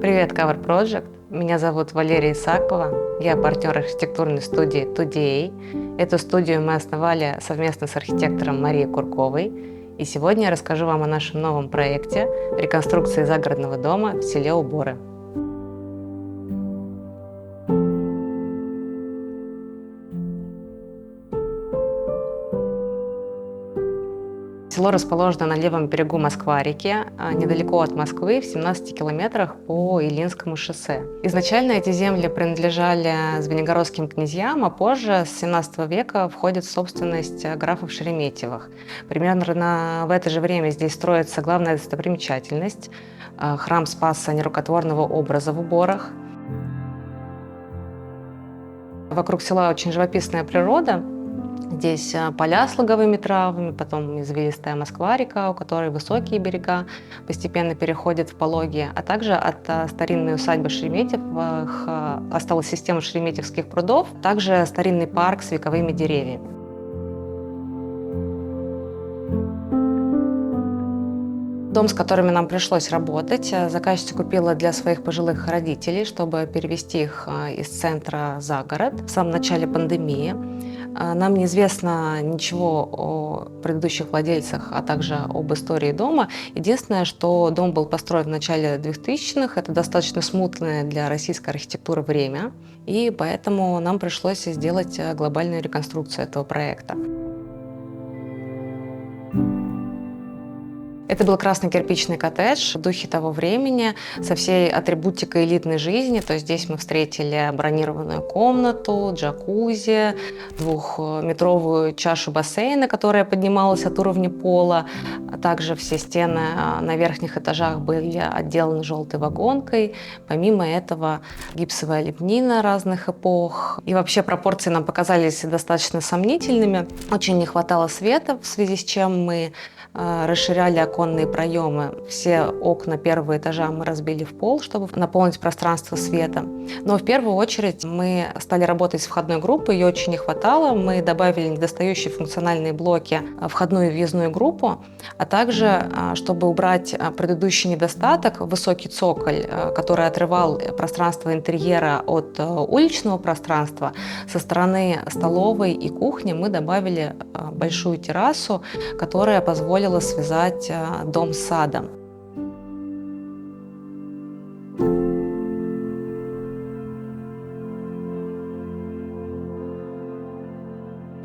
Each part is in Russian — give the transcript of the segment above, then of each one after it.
Привет, Cover Project. Меня зовут Валерия Исакова. Я партнер архитектурной студии Today. Эту студию мы основали совместно с архитектором Марией Курковой. И сегодня я расскажу вам о нашем новом проекте реконструкции загородного дома в селе Уборы. Село расположено на левом берегу Москва-реки, недалеко от Москвы, в 17 километрах по Илимскому шоссе. Изначально эти земли принадлежали звенигородским князьям, а позже, с 17 века, входят в собственность графов Шереметьевых. Примерно в это же время здесь строится главная достопримечательность – храм Спаса Нерукотворного образа в Уборах. Вокруг села очень живописная природа. Здесь поля с луговыми травами, потом извилистая Москва-река, у которой высокие берега постепенно переходят в пологие, а также от старинной усадьбы Шереметьевых осталась система шереметьевских прудов, также старинный парк с вековыми деревьями. Дом, с которыми нам пришлось работать, заказчица купила для своих пожилых родителей, чтобы перевести их из центра за город в самом начале пандемии. Нам неизвестно ничего о предыдущих владельцах, а также об истории дома. Единственное, что дом был построен в начале 2000-х, это достаточно смутное для российской архитектуры время, и поэтому нам пришлось сделать глобальную реконструкцию этого проекта. Это был красный кирпичный коттедж в духе того времени, со всей атрибутикой элитной жизни. То есть здесь мы встретили бронированную комнату, джакузи, двухметровую чашу бассейна, которая поднималась от уровня пола. А также все стены на верхних этажах были отделаны желтой вагонкой. Помимо этого гипсовая лепнина разных эпох. И вообще пропорции нам показались достаточно сомнительными. Очень не хватало света, в связи с чем мы расширяли оконные проемы. Все окна первого этажа мы разбили в пол, чтобы наполнить пространство света. Но в первую очередь мы стали работать с входной группой, ее очень не хватало. Мы добавили недостающие функциональные блоки, входную и въездную группу, а также, чтобы убрать предыдущий недостаток, высокий цоколь, который отрывал пространство интерьера от уличного пространства, со стороны столовой и кухни мы добавили большую террасу, которая позволила связать дом с садом.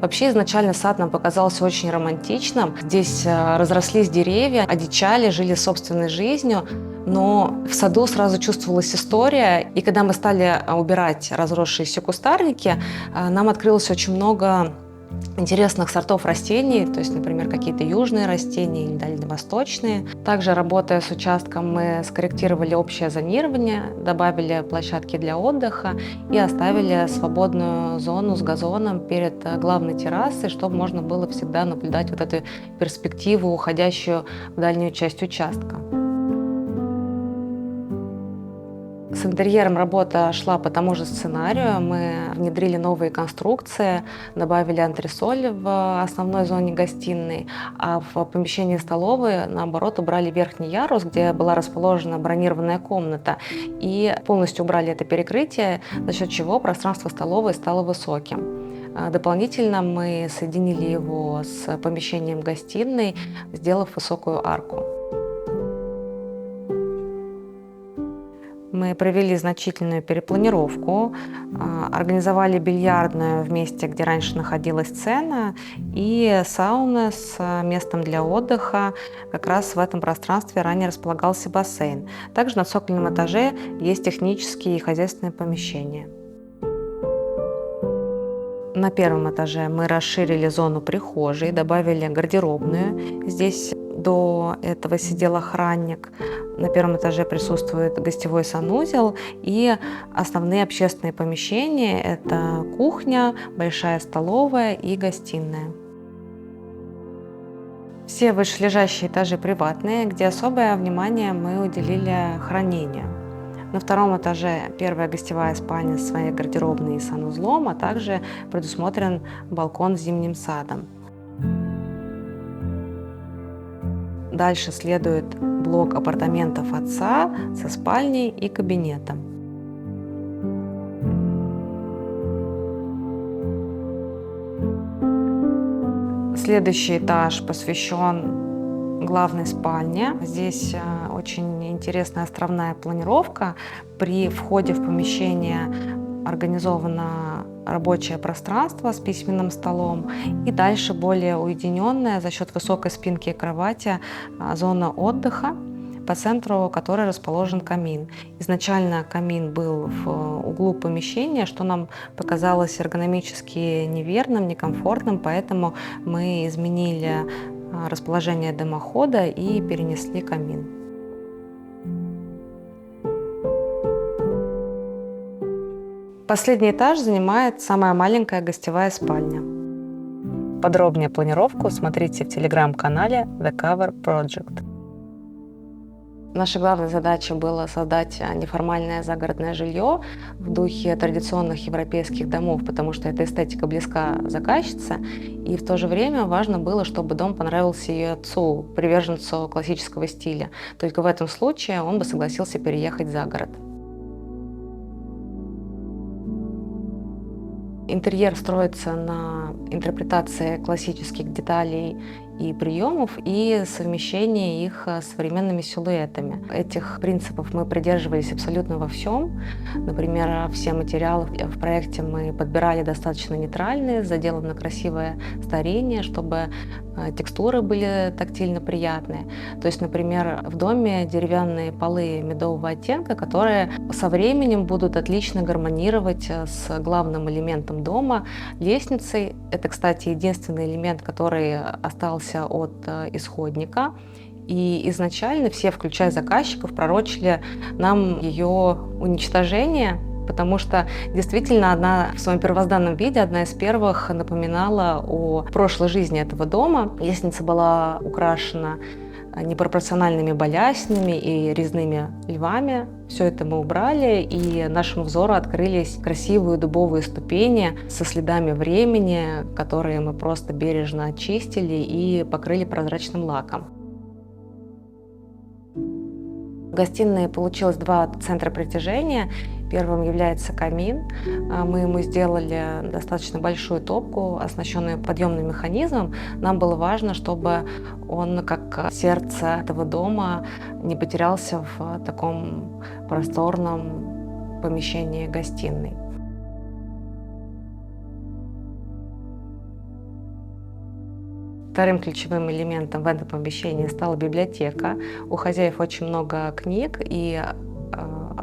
Вообще, изначально сад нам показался очень романтичным. Здесь разрослись деревья, одичали, жили собственной жизнью, но в саду сразу чувствовалась история. И когда мы стали убирать разросшиеся кустарники, нам открылось очень много интересных сортов растений, то есть, например, какие-то южные растения или дальневосточные. Также, работая с участком, мы скорректировали общее зонирование, добавили площадки для отдыха и оставили свободную зону с газоном перед главной террасой, чтобы можно было всегда наблюдать вот эту перспективу, уходящую в дальнюю часть участка. С интерьером работа шла по тому же сценарию. Мы внедрили новые конструкции, добавили антресоль в основной зоне гостиной, а в помещении столовой, наоборот, убрали верхний ярус, где была расположена бронированная комната, и полностью убрали это перекрытие, за счет чего пространство столовой стало высоким. Дополнительно мы соединили его с помещением гостиной, сделав высокую арку. Мы провели значительную перепланировку, организовали бильярдную в месте, где раньше находилась сцена, и сауна с местом для отдыха. Как раз в этом пространстве ранее располагался бассейн. Также на цокольном этаже есть технические и хозяйственные помещения. На первом этаже мы расширили зону прихожей, добавили гардеробную. Здесь до этого сидел охранник. На первом этаже присутствует гостевой санузел и основные общественные помещения – это кухня, большая столовая и гостиная. Все вышележащие этажи приватные, где особое внимание мы уделили хранению. На втором этаже первая гостевая спальня с своей гардеробной и санузлом, а также предусмотрен балкон с зимним садом. Дальше следует блок апартаментов отца со спальней и кабинетом. Следующий этаж посвящен главной спальне. Здесь очень интересная островная планировка. При входе в помещение организовано рабочее пространство с письменным столом, и дальше более уединенная за счет высокой спинки и кровати зона отдыха, по центру которой расположен камин. Изначально камин был в углу помещения, что нам показалось эргономически неверным, некомфортным, поэтому мы изменили расположение дымохода и перенесли камин. Последний этаж занимает самая маленькая гостевая спальня. Подробнее планировку смотрите в телеграм-канале The Cover Project. Наша главная задача была создать неформальное загородное жилье в духе традиционных европейских домов, потому что эта эстетика близка заказчице, и в то же время важно было, чтобы дом понравился ее отцу, приверженцу классического стиля. Только в этом случае он бы согласился переехать за город. Интерьер строится на интерпретации классических деталей и приемов и совмещении их с современными силуэтами. Этих принципов мы придерживались абсолютно во всем. Например, все материалы в проекте мы подбирали достаточно нейтральные, заделано красивое старение, чтобы текстуры были тактильно приятные. То есть, например, в доме деревянные полы медового оттенка, которые со временем будут отлично гармонировать с главным элементом дома, лестницей. Это, кстати, единственный элемент, который остался от исходника. И изначально все, включая заказчиков, пророчили нам ее уничтожение, потому что действительно она в своем первозданном виде, одна из первых, напоминала о прошлой жизни этого дома. Лестница была украшена непропорциональными баляснями и резными львами. Все это мы убрали, и нашему взору открылись красивые дубовые ступени со следами времени, которые мы просто бережно очистили и покрыли прозрачным лаком. В гостиной получилось два центра притяжения. Первым является камин. Мы ему сделали достаточно большую топку, оснащенную подъемным механизмом. Нам было важно, чтобы он, как сердце этого дома, не потерялся в таком просторном помещении гостиной. Вторым ключевым элементом в этом помещении стала библиотека. У хозяев очень много книг, и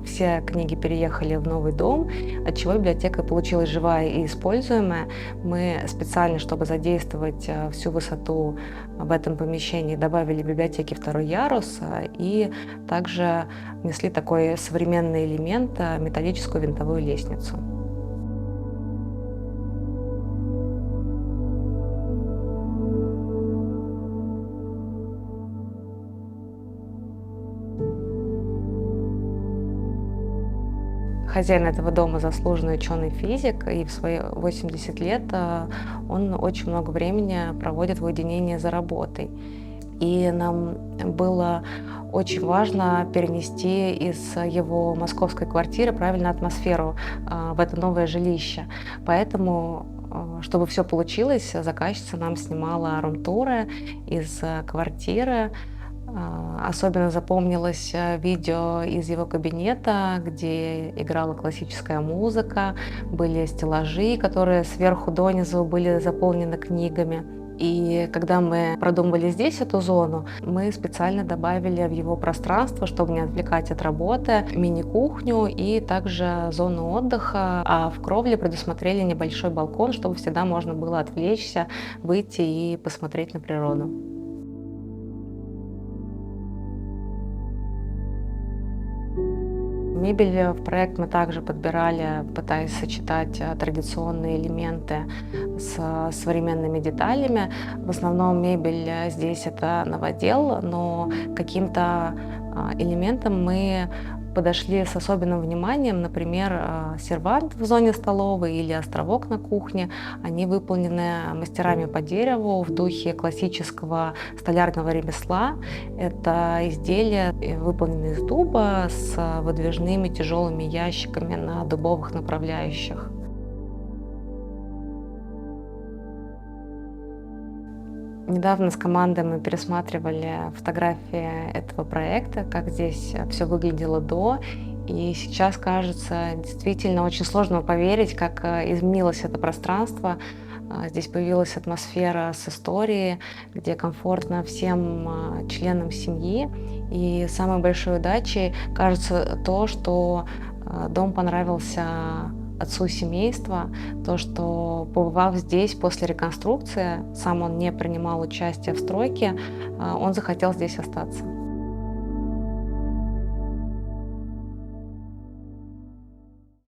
все книги переехали в новый дом, отчего библиотека получилась живая и используемая. Мы специально, чтобы задействовать всю высоту в этом помещении, добавили библиотеки второй ярус и также внесли такой современный элемент — металлическую винтовую лестницу. Хозяин этого дома — заслуженный ученый-физик, и в свои 80 лет он очень много времени проводит в уединении за работой. И нам было очень важно перенести из его московской квартиры правильную атмосферу в это новое жилище. Поэтому, чтобы все получилось, заказчица нам снимала рум-туры из квартиры. Особенно запомнилось видео из его кабинета, где играла классическая музыка, были стеллажи, которые сверху донизу были заполнены книгами. И когда мы продумывали здесь эту зону, мы специально добавили в его пространство, чтобы не отвлекать от работы, мини-кухню и также зону отдыха, а в кровле предусмотрели небольшой балкон, чтобы всегда можно было отвлечься, выйти и посмотреть на природу. Мебель в проект мы также подбирали, пытаясь сочетать традиционные элементы с современными деталями. В основном мебель здесь — это новодел, но каким-то элементом мы подошли с особенным вниманием. Например, сервант в зоне столовой или островок на кухне. Они выполнены мастерами по дереву в духе классического столярного ремесла. Это изделия, выполненные из дуба с выдвижными тяжелыми ящиками на дубовых направляющих. Недавно с командой мы пересматривали фотографии этого проекта, как здесь все выглядело до. И сейчас кажется действительно очень сложно поверить, как изменилось это пространство. Здесь появилась атмосфера с историей, где комфортно всем членам семьи. И самой большой удачей кажется то, что дом понравился отцу семейства, то, что, побывав здесь после реконструкции, сам он не принимал участие в стройке, он захотел здесь остаться.